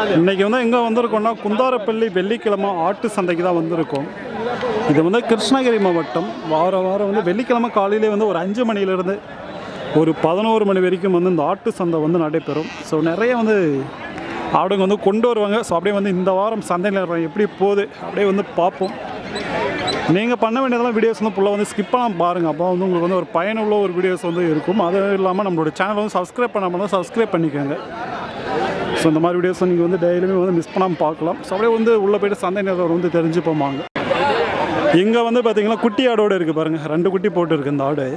இன்றைக்கி வந்து எங்கே வந்திருக்கோம்னா குந்தாரப்பள்ளி வெள்ளிக்கிழமை ஆட்டு சந்தைக்கு தான் வந்திருக்கோம். இது வந்து கிருஷ்ணகிரி மாவட்டம். வாரம் வந்து வெள்ளிக்கிழமை காலையிலே வந்து ஒரு 5 மணிலேருந்து ஒரு 11 மணி வரைக்கும் வந்து இந்த ஆட்டு சந்தை வந்து நடைபெறும். ஸோ நிறைய வந்து ஆடுங்க வந்து கொண்டு வருவாங்க. ஸோ அப்படியே வந்து இந்த வாரம் சந்தையில் எப்படி போகுது அப்படியே வந்து பார்ப்போம். நீங்கள் பண்ண வேண்டியதெல்லாம் வீடியோஸ் வந்து ஃபுல்லாக வந்து ஸ்கிப் பண்ணாமல் பாருங்கள். அப்போ வந்து உங்களுக்கு வந்து ஒரு பயனுள்ள ஒரு வீடியோஸ் வந்து இருக்கும். அதுவும் இல்லாமல் நம்மளோட சேனலை வந்து சப்ஸ்கிரைப் பண்ணாமல் தான் சப்ஸ்கிரைப் பண்ணிக்கோங்க. ஸோ இந்த மாதிரி வீடியோஸ் நீங்கள் வந்து டெய்லியுமே வந்து மிஸ் பண்ணாமல் பார்க்கலாம். ஸோ அப்படியே வந்து உள்ளே போய்ட்டு சந்தை நேரம் வந்து தெரிஞ்சு போவாங்க. இங்கே வந்து பார்த்திங்கன்னா குட்டி ஆடோடு இருக்குது பாருங்கள். 2 குட்டி போட்டு இருக்குது இந்த ஆடு.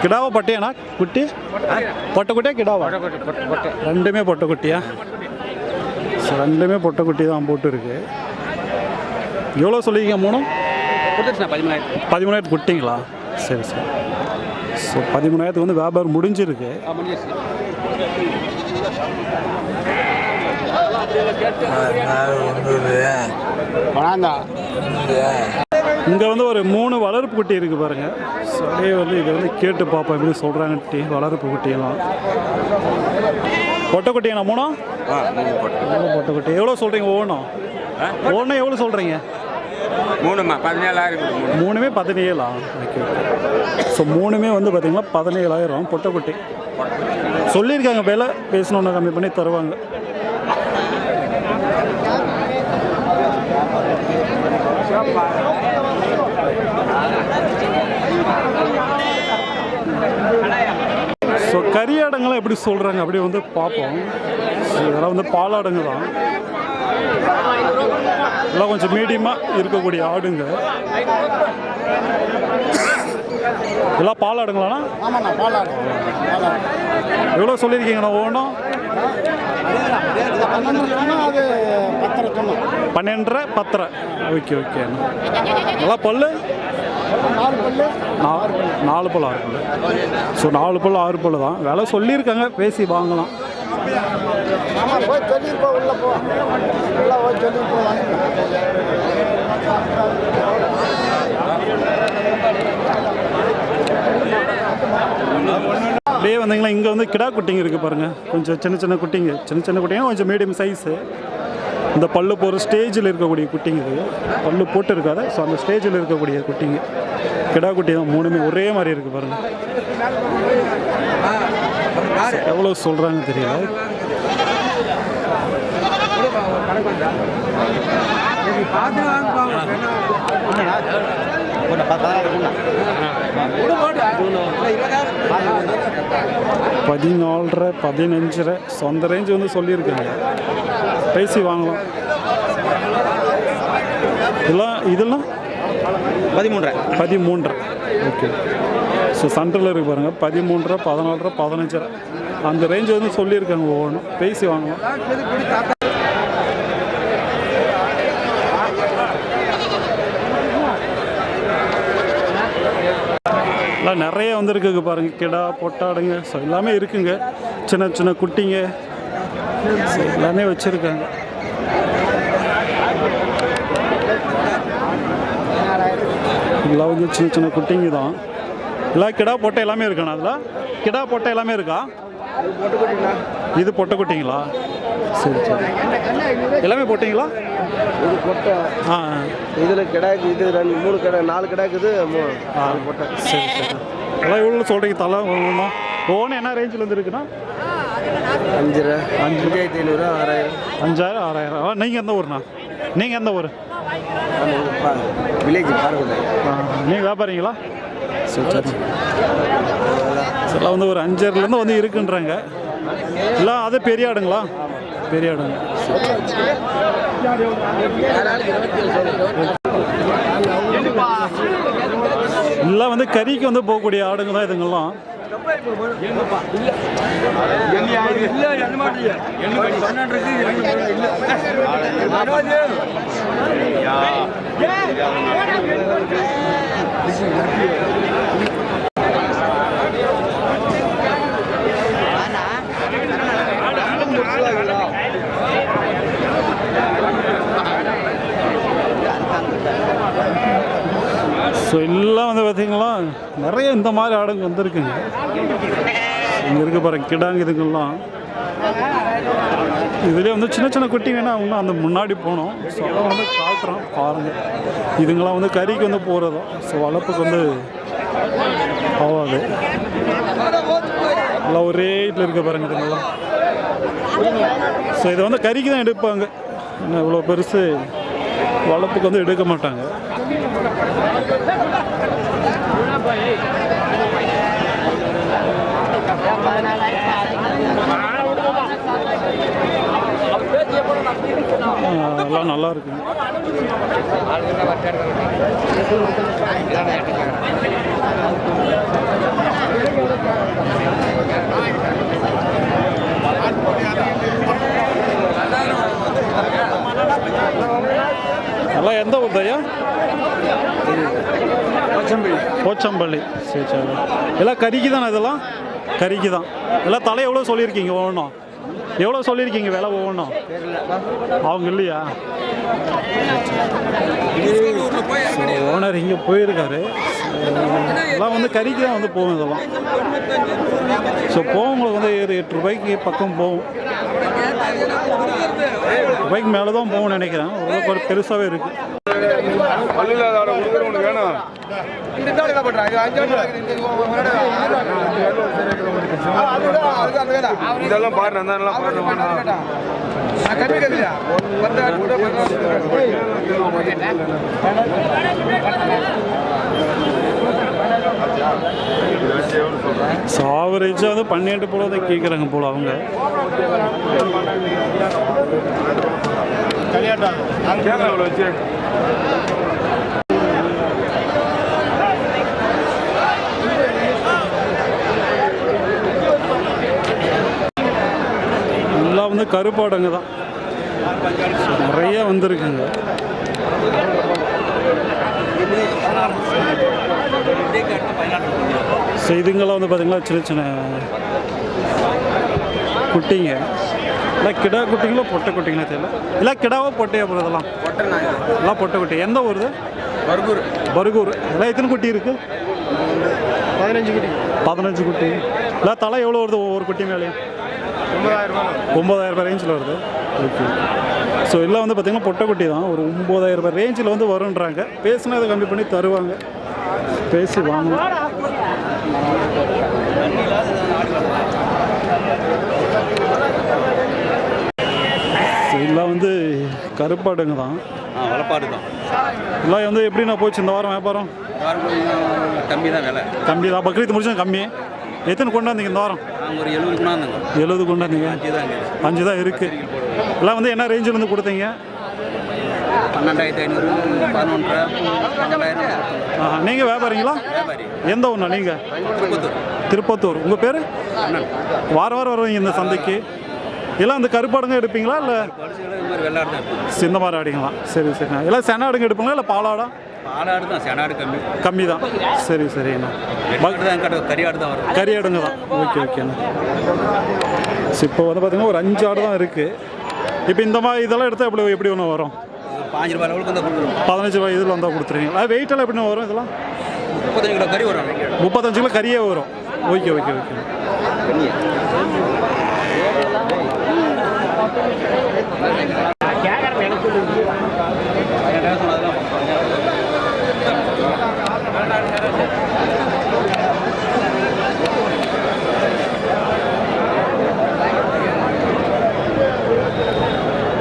கிடாவா பட்டையாண்ணா குட்டி? பொட்டை குட்டியா கிடாவா? ரெண்டுமே பொட்டை குட்டியா? ஸோ ரெண்டுமே பொட்டை குட்டி தான் போட்டு இருக்கு. எவ்வளோ சொல்லிங்க? 3 13,000 குட்டிங்களா? சரி. ஸோ 13,000 வந்து வியாபாரம் முடிஞ்சிருக்கு. இங்கே வந்து ஒரு 3 வளர்ப்பு குட்டி இருக்குது பாருங்கள். ஸோ அப்படியே வந்து இதை வந்து கேட்டு பார்ப்போம் எப்படி சொல்கிறாங்கட்டி. வளர்ப்பு குட்டியெல்லாம் பொட்டை குட்டியா? 3 பொட்டை குட்டி. எவ்வளோ சொல்கிறீங்க ஒவ்வொன்றும்? ஒவ்வொன்றும் எவ்வளோ சொல்கிறீங்க? 17,000. 3மே 17,000. ஓகே. ஸோ 3மே வந்து பார்த்திங்கன்னா 17,000 பொட்டை குட்டி சொல்லியிருக்காங்க. விலை பேசணுன்னு கம்மி பண்ணி தருவாங்க. ஸோ கரியாடங்கள்லாம் எப்படி சொல்கிறாங்க அப்படி வந்து பார்ப்போம். இதெல்லாம் வந்து பாலாடுங்க தான். எல்லாம் கொஞ்சம் மீடியமாக இருக்கக்கூடிய ஆடுங்க. எல்லாம் பாலாடுங்களாண்ணா? எவ்வளோ சொல்லியிருக்கீங்கண்ணா ஒவ்வொன்றும்? 12.5 10. ஓகே. நல்லா பல்லு 4 பல்லு 6 பல்லு. ஸோ 4 பல்லு 6 பல்லு தான். விலை சொல்லியிருக்காங்க, பேசி வாங்கலாம். அப்படியே வந்தீங்களா இங்கே வந்து கிடா குட்டிங்க இருக்குது பாருங்கள். கொஞ்சம் சின்ன குட்டிங்க கொஞ்சம் மீடியம் சைஸு. இந்த பல்லு போகிற ஸ்டேஜில் இருக்கக்கூடிய குட்டிங்க. இது பல்லு போட்டு இருக்காது. ஸோ அந்த ஸ்டேஜில் இருக்கக்கூடிய குட்டிங்க கிடா குட்டி தான். 3மே ஒரே மாதிரி இருக்குது பாருங்கள். எவ்வளோ சொல்கிறாங்க தெரியல. $14.5 $15. சொந்த ரேஞ்சு வந்து சொல்லியிருக்காங்க, பேசி வாங்கலாம். இதெல்லாம் 13. ஓகே. ஸோ சென்டரில் இருக்கு பாருங்கள். 13, 14, 15 அந்த ரேஞ்சு வந்து சொல்லியிருக்காங்க. ஒவ்வொன்றும் பேசி வாங்கலாம். எல்லாம் நிறைய வந்துருக்குங்க பாருங்கள். கிடா பொட்டாடுங்க ஸோ எல்லாமே இருக்குங்க. சின்ன குட்டிங்க ஸோ எல்லாமே வச்சுருக்காங்க. எல்லாம் வந்து சின்ன குட்டிங்க தான். எல்லாம் கிடா பொட்டை எல்லாமே இருக்காண்ணா? அதில் கிடா பொட்டை எல்லாமே இருக்கா? இது பொட்டை குட்டிங்களா? சரி. எல்லாமே போட்டிங்களா? இது பொட்டை. இதில் கிடாக்கு இது 3 கடை 4 கிடாக்குது 3 பொட்டை. சரி. எல்லாம் எவ்வளோ சொல்கிறீங்க தலை ஒவ்வொன்றா? ஒவ்வொன்றும் என்ன ரேஞ்சில் வந்து இருக்குண்ணா? 5,000 5,500 6,000 5,000 6,000. நீங்கள் எந்த ஊர்ண்ணா? நீங்கள் எந்த ஊர்? வில்லேஜ் பாருங்க. நீங்கள் வியாபாரிங்களா? சரி. எல்லாம் வந்து ஒரு 5,000 வந்து இருக்குன்றாங்க. எல்லாம் அது பெரிய ஆடுங்களா? பெரிய ஆடுங்க. எல்லாம் வந்து கறிக்கு வந்து போகக்கூடிய ஆடுங்க தான் இதுங்கெல்லாம். ஸோ எல்லாம் வந்து பார்த்தீங்களா நிறைய இந்த மாதிரி ஆடுங்க வந்திருக்குங்க. இங்கே இருக்க பாருங்க கிடாங்க இதுங்கெல்லாம். இதுலேயே வந்து சின்ன சின்ன குட்டி வேணால் அவங்க அந்த முன்னாடி போனோம். ஸோ அதை வந்து காட்டுறோம் பாருங்கள். இதுங்கெல்லாம் வந்து கறிக்கு வந்து போகிறதும். ஸோ வளர்ப்புக்கு வந்து ஆகாது. எல்லாம் ஒரே இதில் இருக்க பாருங்க இதுங்கெல்லாம். ஸோ இதை வந்து கறிக்கு தான் எடுப்பாங்க. ஏன்னா இவ்வளோ பெருசு வளர்ப்புக்கு வந்து எடுக்க மாட்டாங்க. எல்லாம் நல்லா இருக்கு. எல்லாம் எந்த ஊர் ஐயா? போச்சம்பள்ளி. சரி சரி. எல்லாம் கறிக்கு தானே? இதெல்லாம் கறிக்கு தான். எல்லாம் தலை எவ்வளோ சொல்லியிருக்கீங்க ஒவ்வொன்றும்? எவ்வளோ சொல்லியிருக்கீங்க விலை ஒவ்வொன்றும்? அவங்க இல்லையா? ஓனர் இங்கே போயிருக்காரு. எல்லாம் வந்து கறிக்கு தான் வந்து போகும் இதெல்லாம். ஸோ போகவங்களுக்கு வந்து 8 ரூபாய்க்கு பக்கம் போகும். ரூபாய்க்கு மேலே தான் போகும்னு நினைக்கிறேன். ஒரு பெருசாகவே இருக்குது. இதெல்லாம் பாருங்க. ஆவரேஜாக வந்து 12 போல தான் கேட்குறாங்க போல அவங்க. எல்லாம் வந்து கருப்பாடுங்க தான் நிறைய வந்திருக்குங்க. இதுங்கெல்லாம் வந்து பார்த்தீங்கன்னா சின்ன சின்ன குட்டிங்க. இல்லை கிடா குட்டிங்களோ பொட்டை குட்டிங்களோ தெரியல. இல்லை கிடாவோ பொட்டையா போகிறது இதெல்லாம்? எல்லாம் பொட்டை குட்டி. எந்த ஊர்? பர்கூர். பர்கூர். எல்லாம் எத்தனை குட்டி இருக்குது? 15 குட்டி. 15 குட்டி. இல்லை தலை எவ்வளோ வருது ஒவ்வொரு குட்டி மேலே? 9,000 ரூபாய் ரேஞ்சில் வருது. ஓகே. ஸோ எல்லாம் வந்து பார்த்திங்கன்னா பொட்டை குட்டி தான். ஒரு 9,000 ரூபாய் ரேஞ்சில் வந்து வருன்றாங்க. பேசினா அதை கம்மி பண்ணி தருவாங்க. பேசி வாங்கணும். எல்லாம் வந்து கருப்பாடுங்க தான். வளப்பாடு தான். எல்லாம் வந்து எப்படின்னா போச்சு இந்த வாரம் வியாபாரம்? கம்மி தான் விலை. கம்மி தான். பக்ரீத் முடிச்சா கம்மி. எத்தனை கொண்டாந்தீங்க இந்த வாரம்? ஒரு 70 கொண்டாந்தங்க. 70 கொண்டாந்தீங்க. 5 தான் இருக்குது. எல்லாம் வந்து என்ன ரேஞ்சில் இருந்து கொடுத்தீங்க? 12,500, 11,000. நீங்கள் வியாபாரிங்களா? எந்த ஊர்ண்ணா நீங்கள்? திருப்பத்தூர். உங்கள் பேர்? வாரம் வாரம் வருவீங்க இந்த சந்தைக்கு? எல்லாம் இந்த கருப்பாடுங்க எடுப்பீங்களா இல்லை சின்ன மாதிரி ஆடிங்களா? சரி சரிண்ணா. எல்லாம் செனாடுங்க எடுப்பீங்களா இல்லை பாலாடா? பாலாடு தான். செனாடு கம்மி. கம்மி தான். சரி சரிண்ணா. கறியாடு தான் வரும். கறியாடுங்க தான். ஓகே ஓகேண்ணா. இப்போ வந்து பார்த்தீங்கன்னா ஒரு 5 ஆடு தான் இருக்குது. இப்போ இந்த மாதிரி இதெல்லாம் எடுத்தால் எப்படி ஒன்று வரும்? 5 ரூபாய் அளவுக்கு வந்து கொடுத்துருவோம். 15 ரூபாய் இதில் வந்தால் கொடுத்துருவீங்களா? வெயிட்டெல்லாம் எப்படின்னு வரும் இதெல்லாம்? 35 கிலோ கறி வரும். 35 கிலோ கறியே வரும். Okay okay okay.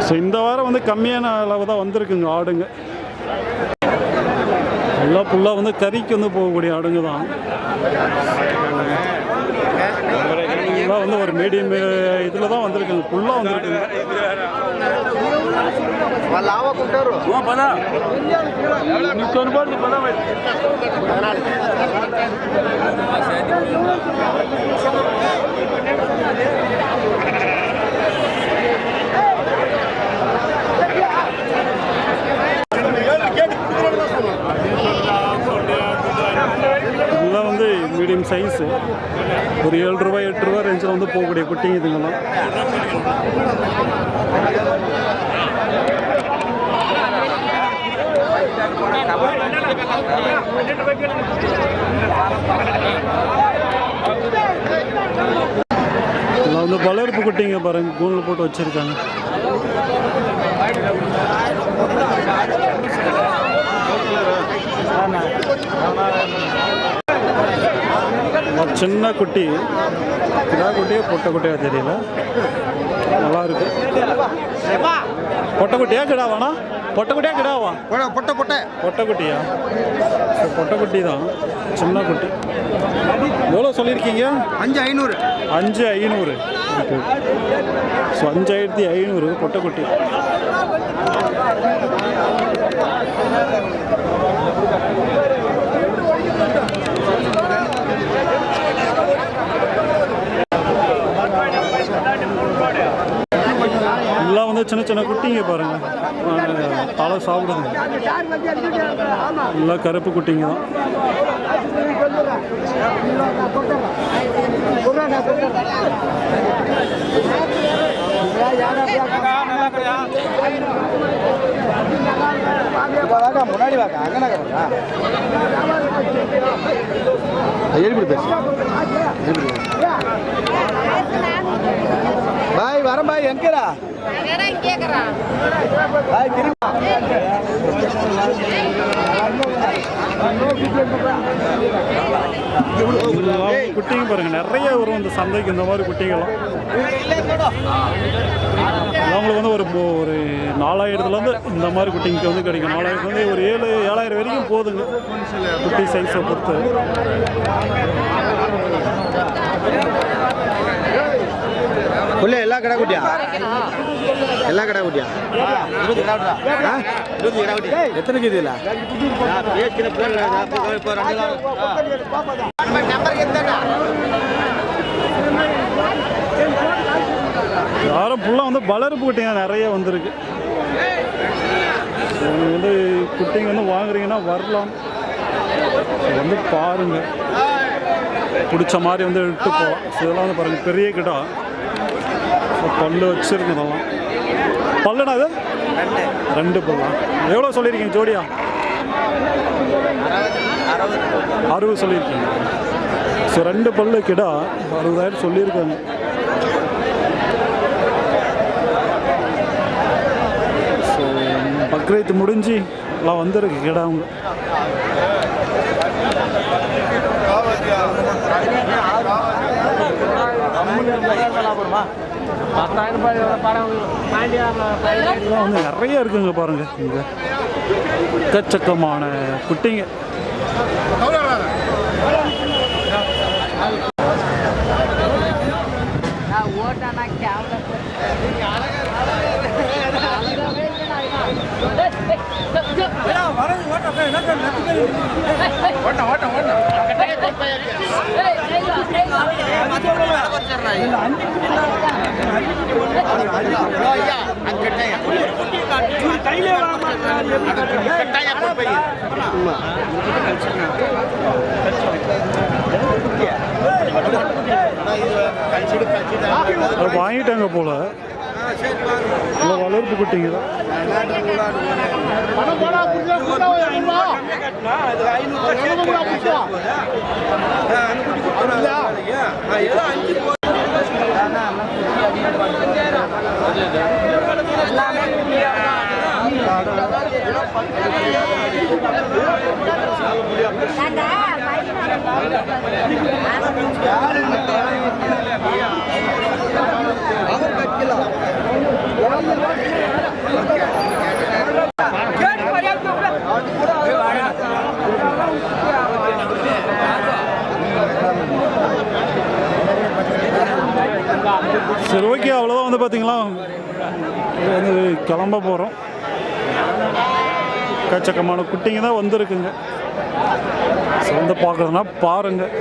ஸோ இந்த வாரம் வந்து கம்மியான அளவு தான் வந்திருக்குங்க ஆடுங்க. எல்லாம் ஃபுல்லாக வந்து கறிக்கு வந்து போகக்கூடிய ஆடுங்க தான். எல்லாம் வந்து ஒரு மீடியம் இதில் தான் வந்திருக்குங்க. ஃபுல்லாக வந்திருக்குங்க. இதெல்லாம் வந்து மீடியம் சைஸு. ஒரு 7 ரூபாய் 8 ரூபாய் ரேஞ்சில் வந்து போகக்கூடிய குட்டிங்க இதுங்கெல்லாம். இதில் வந்து வளர்ப்பு குட்டிங்க பாருங்க, கூண்டில் போட்டு வச்சுருக்காங்க. சின்ன குட்டி, கிடா குட்டியே பொட்டை குட்டியாக தெரியல, நல்லா இருக்கு. பொட்டை குட்டியா கிடாவாண்ணா? பொட்டை குட்டியா கிடாவா? பொட்டை குட்டியா? பொட்டை குட்டி தான், சின்ன குட்டி. எவ்வளோ சொல்லியிருக்கீங்க? 5,500. 5,500. ஓகே. ஸோ 5,500 பொட்டை குட்டி. எல்லாம் வந்து சின்ன சின்ன குட்டிங்க பாருங்க, தலை சாப்பிடுங்க. எல்லாம் கருப்பு குட்டிங்க தான். முன்னாடி வாக்கா அங்கே எழுப்பிடு பேசு. பாய் வரேன் பாய். எங்கடா பாய்? திரும்ப குட்டிங்க பாருங்க, நிறைய வரும் இந்த சந்தைக்கு இந்த மாதிரி குட்டிங்கெல்லாம். அவங்களுக்கு வந்து ஒரு 4,000லேருந்து இந்த மாதிரி குட்டிங்க வந்து கிடைக்கும். 4,000 ஒரு 7,000 வரைக்கும் போதுங்க, குட்டி சைஸை பொறுத்து. உள்ள எல்லா கடை குட்டியா? எல்லா கடை குட்டியா? 20 கடை குட்டி. எத்தனை கேது இல்லை? யாரும் ஃபுல்லாக வந்து வளர்ப்பு குட்டிங்க நிறைய வந்திருக்கு. நீங்கள் வந்து குட்டிங்க வந்து வாங்குறீங்கன்னா வரலாம், வந்து பாருங்க, பிடிச்ச மாதிரி வந்து இட்டு போகலாம். இதெல்லாம் வந்து பாருங்கள், பெரிய கிட்டா பல்லு வச்சுருக்கதெல்லாம். பல்லுனா அது 2 பல்லா. எவ்வளோ சொல்லியிருக்கீங்க ஜோடியா? 60 சொல்லியிருக்கீங்க. ஸோ 2 பல்லு கிடா 60,000 சொல்லியிருக்காங்க. ஸோ பக்ரீத் முடிஞ்சு எல்லாம் வந்துருக்கு கிடா. அவங்க வந்து நிறைய இருக்குங்க பாருங்க, இங்க எக்கச்சக்கமான குட்டிங்க. வாங்கிட்டாங்க போல, வளர்ப்பு குட்டிங்க தான். சரி, ஓகே, அவ்வளோதான். வந்து பார்த்தீங்களா, வந்து கிளம்ப போகிறோம். எக்கச்சக்கமான குட்டிங்க தான் வந்திருக்குங்க. வந்து பார்க்குறதுனா பாருங்கள்.